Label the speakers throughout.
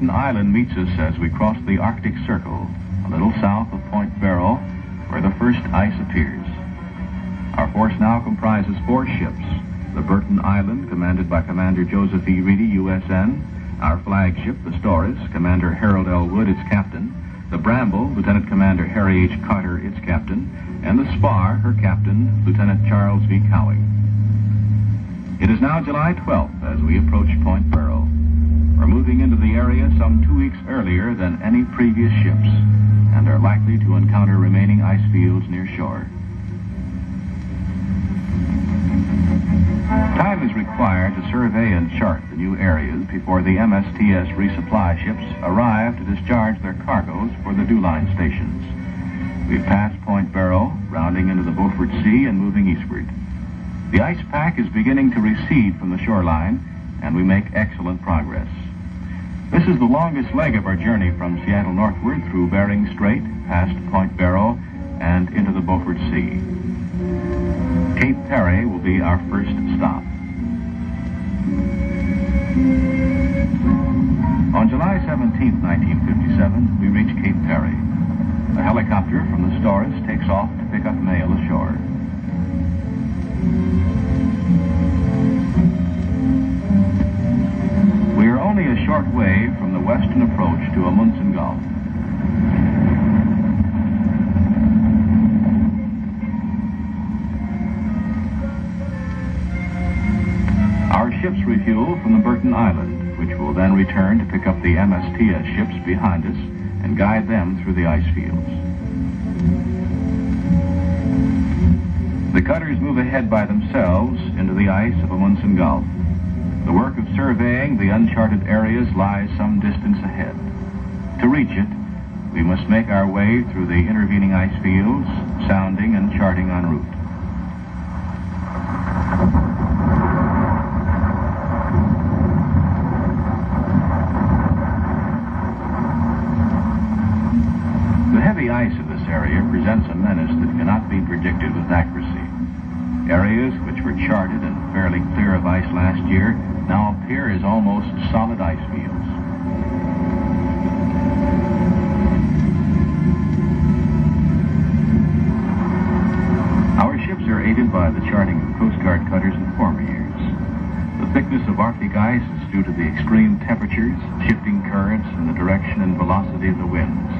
Speaker 1: Burton Island meets us as we cross the Arctic Circle, a little south of Point Barrow, where the first ice appears. Our force now comprises 4 ships: the Burton Island, commanded by Commander Joseph E. Reedy, U.S.N., our flagship, the STORIS, Commander Harold L. Wood, its captain, the BRAMBLE, Lieutenant Commander Harry H. Carter, its captain, and the SPAR, her captain, Lieutenant Charles V. Cowing. It is now July 12th as we approach Point Barrow. We're moving into the area some 2 weeks earlier than any previous ships, and are likely to encounter remaining ice fields near shore. Time is required to survey and chart the new areas before the MSTS resupply ships arrive to discharge their cargoes for the dewline stations. We've passed Point Barrow, rounding into the Beaufort Sea and moving eastward. The ice pack is beginning to recede from the shoreline, and we make excellent progress. This is the longest leg of our journey from Seattle northward through Bering Strait, past Point Barrow, and into the Beaufort Sea. Cape Perry will be our first stop. On July 17, 1957, we reach Cape Perry. A helicopter from the STORIS takes off to pick up mail ashore. We are only a short way from the western approach to Amundsen Gulf. Our ships refuel from the Burton Island, which will then return to pick up the MSTS ships behind us and guide them through the ice fields. The cutters move ahead by themselves into the ice of Amundsen Gulf. The work of surveying the uncharted areas lies some distance ahead. To reach it, we must make our way through the intervening ice fields, sounding and charting en route. The heavy ice of this area presents a menace that cannot be predicted with accuracy. Areas which were charted and fairly clear of ice last year now appear as almost solid ice fields. Our ships are aided by the charting of Coast Guard cutters in former years. The thickness of Arctic ice is due to the extreme temperatures, shifting currents, and the direction and velocity of the winds.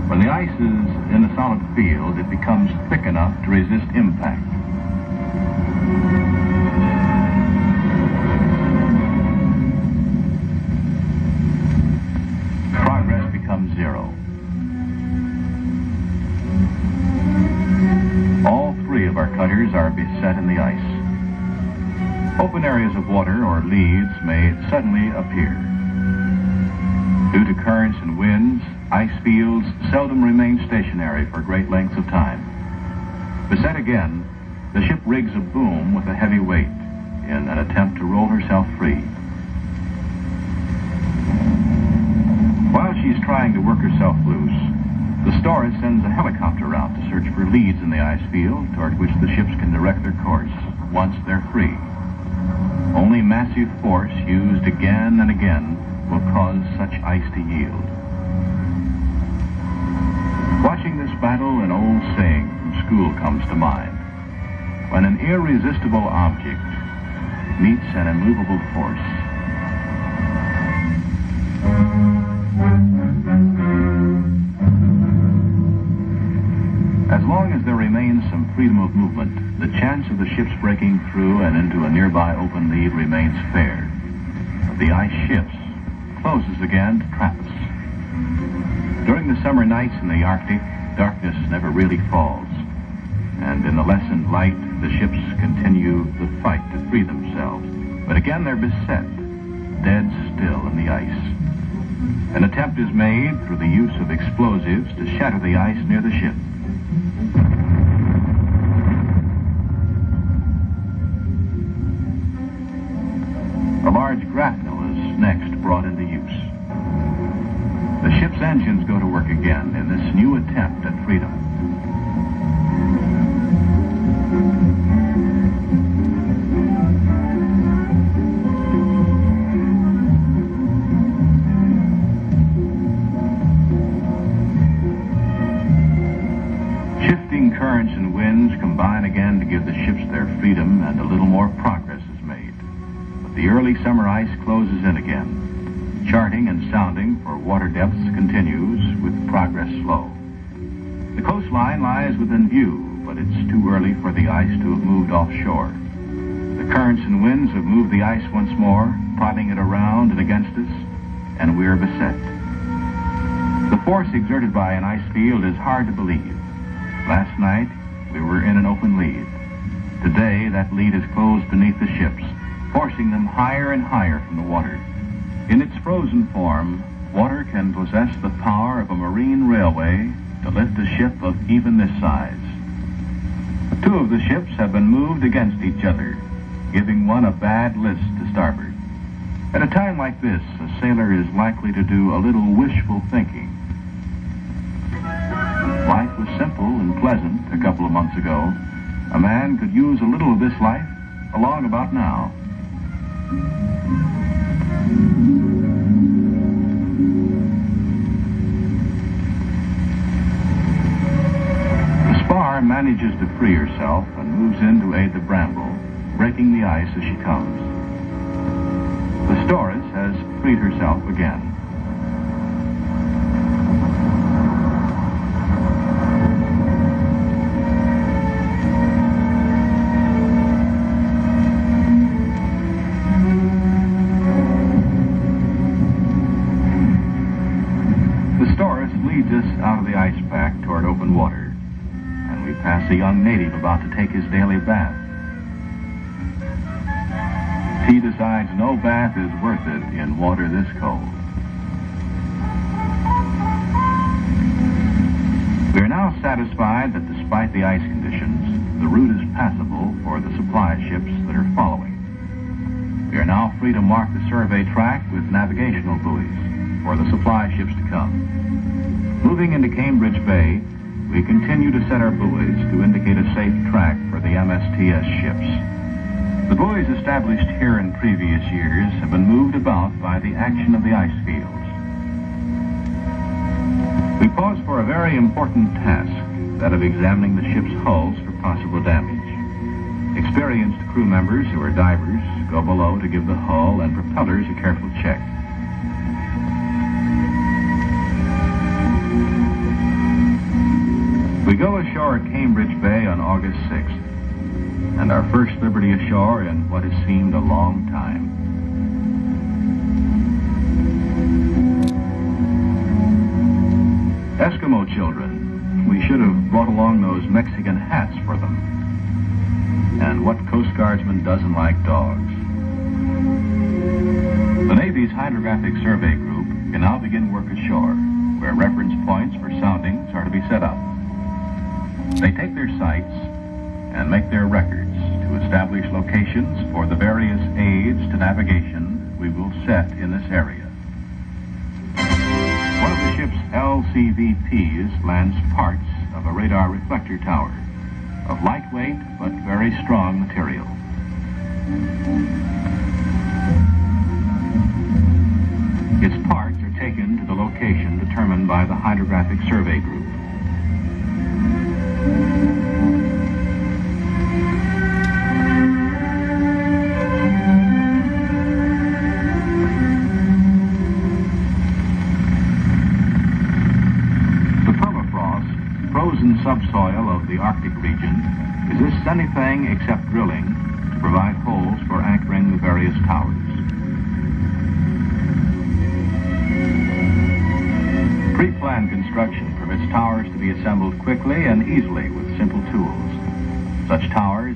Speaker 1: When the ice is in a solid field, it becomes thick enough to resist impact. Progress becomes zero. All 3 of our cutters are beset in the ice. Open areas of water or leads may suddenly appear. Due to currents and winds, ice fields seldom remain stationary for great lengths of time. Beset again, the ship rigs a boom with a heavy weight in an attempt to roll herself free. While she is trying to work herself loose, the STORIS sends a helicopter out to search for leads in the ice field toward which the ships can direct their course once they're free. Only massive force used again and again will cause such ice to yield. Watching this battle, an old saying from school comes to mind. When an irresistible object meets an immovable force. As long as there remains some freedom of movement, the chance of the ships breaking through and into a nearby open lead remains fair. But the ice shifts, closes again to trap us. During the summer nights in the Arctic, darkness never really falls. And in the lessened light, the ships continue the fight to free themselves. But again they're beset, dead still in the ice. An attempt is made through the use of explosives to shatter the ice near the ship. A large grapnel is next brought into use. The ship's engines go to work again in this new attempt at freedom. and a little more progress is made. But the early summer ice closes in again. Charting and sounding for water depths continues, with progress slow. The coastline lies within view, but it's too early for the ice to have moved offshore. The currents and winds have moved the ice once more, prodding it around and against us, and we're beset. The force exerted by an ice field is hard to believe. Last night, we were in an open lead. Today, that lead is closed beneath the ships, forcing them higher and higher from the water. In its frozen form, water can possess the power of a marine railway to lift a ship of even this size. Two of the ships have been moved against each other, giving one a bad list to starboard. At a time like this, a sailor is likely to do a little wishful thinking. Life was simple and pleasant a couple of months ago. A man could use a little of this life along about now. The SPAR manages to free herself and moves in to aid the BRAMBLE, breaking the ice as she comes. The STORIS has freed herself again. The STORIS leads us out of the ice pack toward open water, and we pass a young native about to take his daily bath. He decides no bath is worth it in water this cold. We are now satisfied that despite the ice conditions, the route is passable for the supply ships that are following. We are now free to mark the survey track with navigational buoys for the supply ships to come. Moving into Cambridge Bay, we continue to set our buoys to indicate a safe track for the MSTS ships. The buoys established here in previous years have been moved about by the action of the ice fields. We pause for a very important task, that of examining the ship's hulls for possible damage. Experienced crew members who are divers go below to give the hull and propellers a careful check. We go ashore at Cambridge Bay on August 6th. And our first liberty ashore in what has seemed a long time. Eskimo children, we should have brought along those Mexican hats for them. And what Coast Guardsman doesn't like dogs? The Navy's Hydrographic Survey Group can now begin work ashore, where reference points for soundings are to be set up. They take their sights and make their records to establish locations for the various aids to navigation we will set in this area. One of the ship's LCVPs lands parts of a radar reflector tower of lightweight but very strong material. Its parts are taken to the location determined by the Hydrographic Survey Group. Frozen subsoil of the Arctic region resists anything except drilling to provide holes for anchoring the various towers. Pre-planned construction permits towers to be assembled quickly and easily with simple tools. Such towers